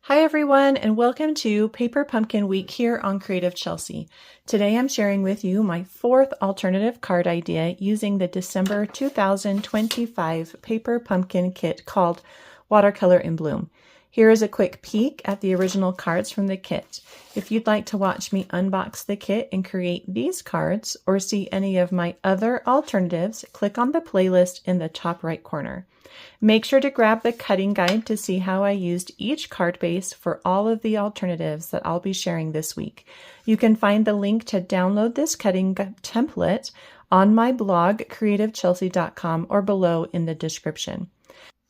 Hi everyone, and welcome to Paper Pumpkin Week here on Creative Chelsea. Today I'm sharing with you my fourth alternative card idea using the December 2025 Paper Pumpkin kit called Watercolor in Bloom. Here is a quick peek at the original cards from the kit. If you'd like to watch me unbox the kit and create these cards or see any of my other alternatives, click on the playlist in the top right corner. Make sure to grab the cutting guide to see how I used each card base for all of the alternatives that I'll be sharing this week. You can find the link to download this cutting template on my blog, creativechelsea.com, or below in the description.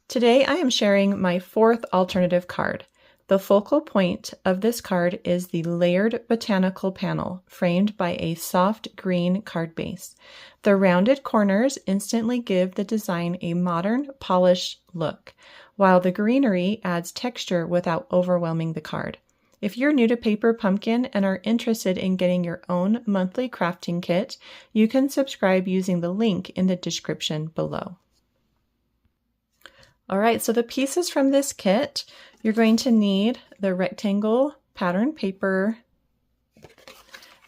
Today I am sharing my fourth alternative card. The focal point of this card is the layered botanical panel framed by a soft green card base. The rounded corners instantly give the design a modern, polished look, while the greenery adds texture without overwhelming the card. If you're new to Paper Pumpkin and are interested in getting your own monthly crafting kit, you can subscribe using the link in the description below. All right, so the pieces from this kit, you're going to need the rectangle pattern paper.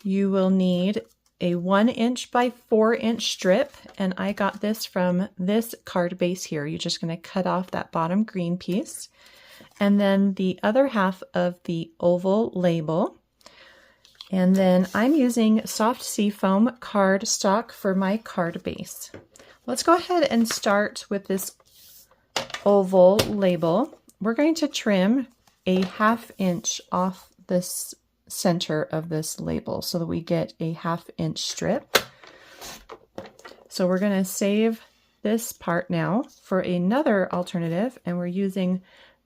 You will need a 1" by 4" strip, and I got this from this card base here. You're just going to cut off that bottom green piece. And then the other half of the oval label. And then I'm using soft seafoam card stock for my card base. Let's go ahead and start with this oval label. We're going to trim a 1/2 inch off this center of this label so that we get a 1/2 inch strip. So we're going to save this part now for another alternative, and we're using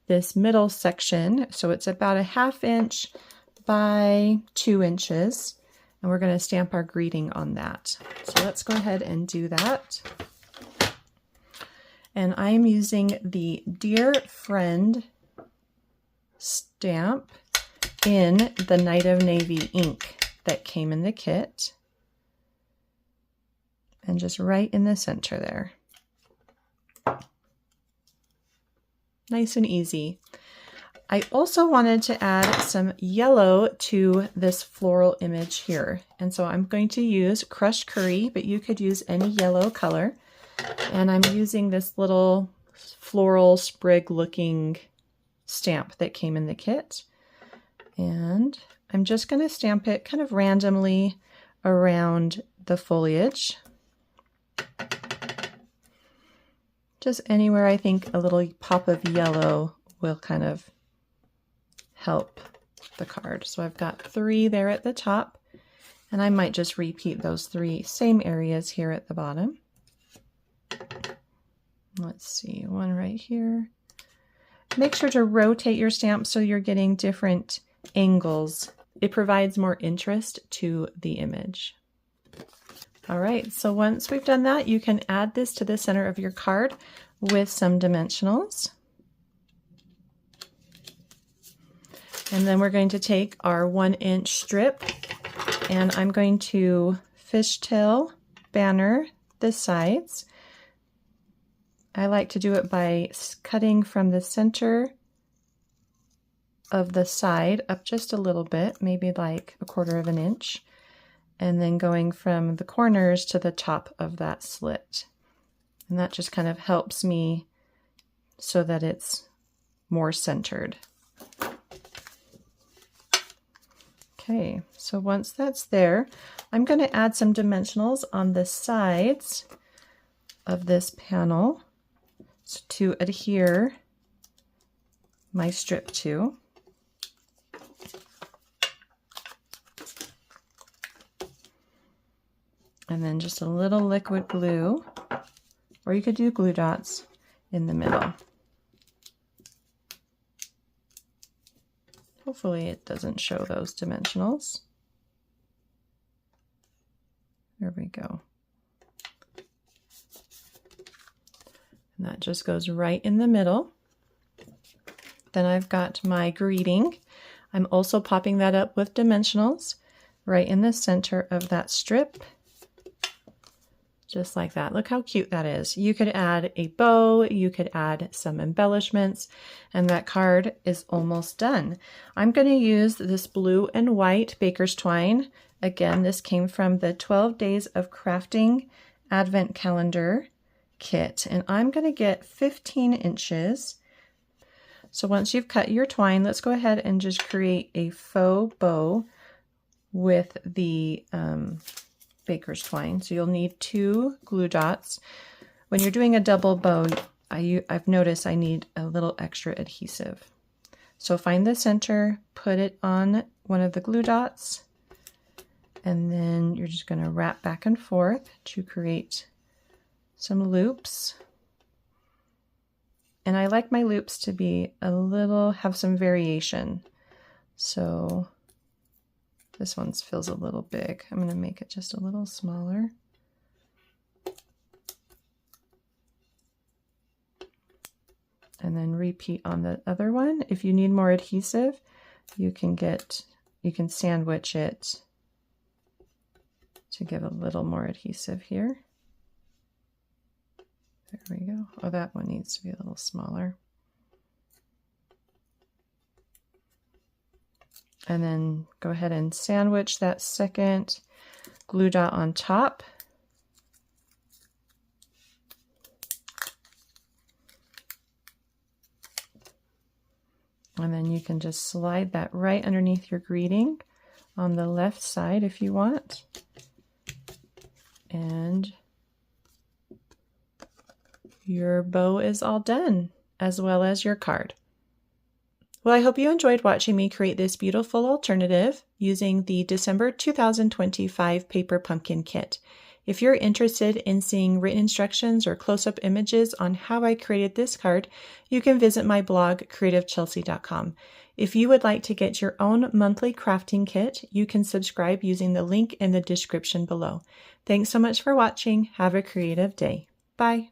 this middle section. So it's about a 1/2 inch by 2 inches, and we're going to stamp our greeting on that. So let's go ahead and do that. And I'm using the Dear Friend stamp in the Night of Navy ink that came in the kit. And just right in the center there. Nice and easy. I also wanted to add some yellow to this floral image here. And so I'm going to use crushed curry, but you could use any yellow color. And I'm using this little floral sprig looking stamp that came in the kit. And I'm just going to stamp it kind of randomly around the foliage. Just anywhere I think a little pop of yellow will kind of help the card. So I've got 3 there at the top, and I might just repeat those 3 same areas here at the bottom. Let's see, 1 right here. Make sure to rotate your stamp so you're getting different angles. It provides more interest to the image. All right, so once we've done that, you can add this to the center of your card with some dimensionals. And then we're going to take our 1" strip, and I'm going to fishtail banner the sides. I like to do it by cutting from the center of the side up just a little bit, maybe like 1/4 inch, and then going from the corners to the top of that slit. And that just kind of helps me so that it's more centered. Okay, so once that's there, I'm going to add some dimensionals on the sides of this panel to adhere my strip to. And then just a little liquid glue, or you could do glue dots in the middle. Hopefully it doesn't show those dimensionals. There we go. And that just goes right in the middle. Then I've got my greeting. I'm also popping that up with dimensionals right in the center of that strip. Just like that. Look how cute that is. You could add a bow, you could add some embellishments, and that card is almost done. I'm going to use this blue and white baker's twine. Again, this came from the 12 Days of Crafting Advent Calendar kit, and I'm going to get 15 inches. So once you've cut your twine, let's go ahead and just create a faux bow with the baker's twine. So you'll need 2 glue dots. When you're doing a double bow, I've noticed I need a little extra adhesive. So find the center, put it on one of the glue dots, and then you're just going to wrap back and forth to create some loops. And I like my loops to be have some variation. So this one feels a little big. I'm going to make it just a little smaller. And then repeat on the other one. If you need more adhesive, you can sandwich it to give a little more adhesive here. There we go. Oh, that one needs to be a little smaller. And then go ahead and sandwich that second glue dot on top. And then you can just slide that right underneath your greeting on the left side if you want. And your bow is all done, as well as your card. Well, I hope you enjoyed watching me create this beautiful alternative using the December 2025 Paper Pumpkin Kit. If you're interested in seeing written instructions or close-up images on how I created this card, you can visit my blog, creativechelsea.com. If you would like to get your own monthly crafting kit, you can subscribe using the link in the description below. Thanks so much for watching. Have a creative day. Bye.